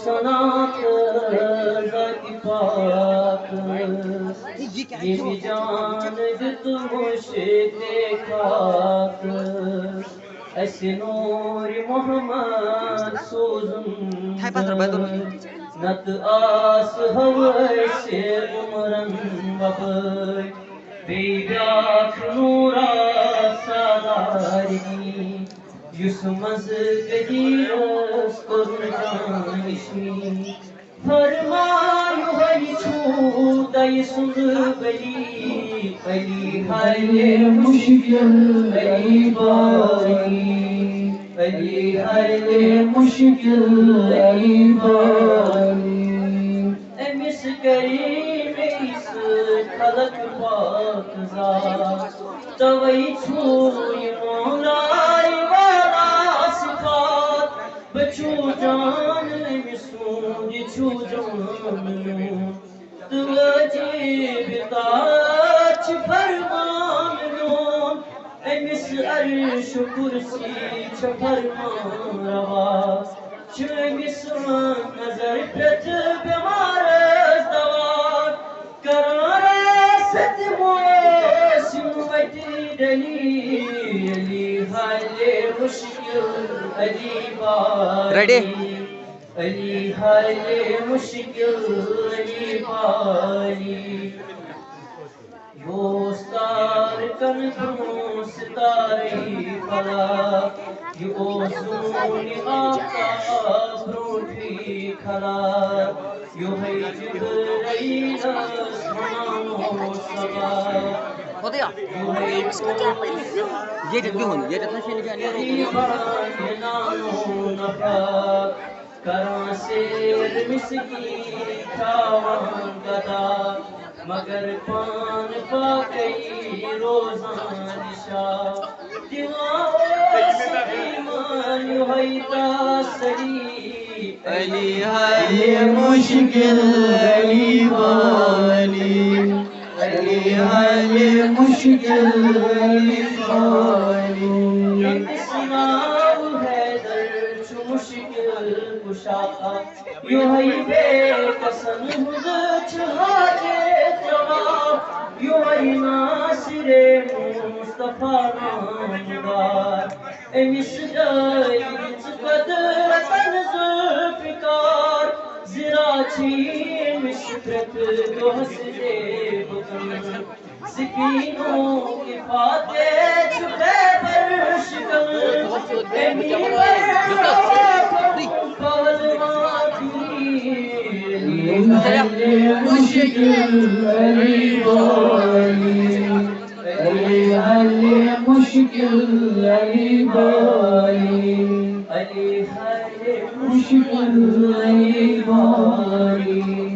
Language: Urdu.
سنات ذاتی پاک یہ بھی جان دت مشک خاک ایسے نور محمد سوزن نت آس ہویسے عمرن ببر بی بیاکھ نورا ساداری یس مز گدیرس کرن جانشی فرمان ہوئی چھو دائی سند بلی علی حل مشکل علی باری علی حل مشکل علی باری امس کریم اس خلق پاک ذات توئی چھو مولای والا صفات بچو جان مسون چھو جان تو عجیب تاچ فرمان نون امس عرش کرسی چھ فرمان روا چھ امس نظر پرت بیمار دوار قرار ست موسم وتی دلی علی حل مشکل علی باری علی حل مشکل علی باری یو ستار کن کنو ستاری فلا یو زونی آقا بروٹی کھلا یو ہے جبرائیل اسمانو سبا یہ جتنا شیلی جانی کران سیر مسکی کھاوان گدا مگر پان پاکی روزان نشا دیوان سلیمان یوہیتا سری علی حل مشکل علی باری علی حل مشکل علی باری اسماء حیدر چو مشکل کشا یوہی بے قسم ہد چھاجت روا یوہی ناصر مصطفیٰ نامدار امس جائز قدرتن ذوالفقار زرا چھی مشکرت جو حسدے بکن سکینوں کی فاتح چھپے پر شکل امی مشکل علی باری علی حل مشکل علی باری علی حل مشکل علی باری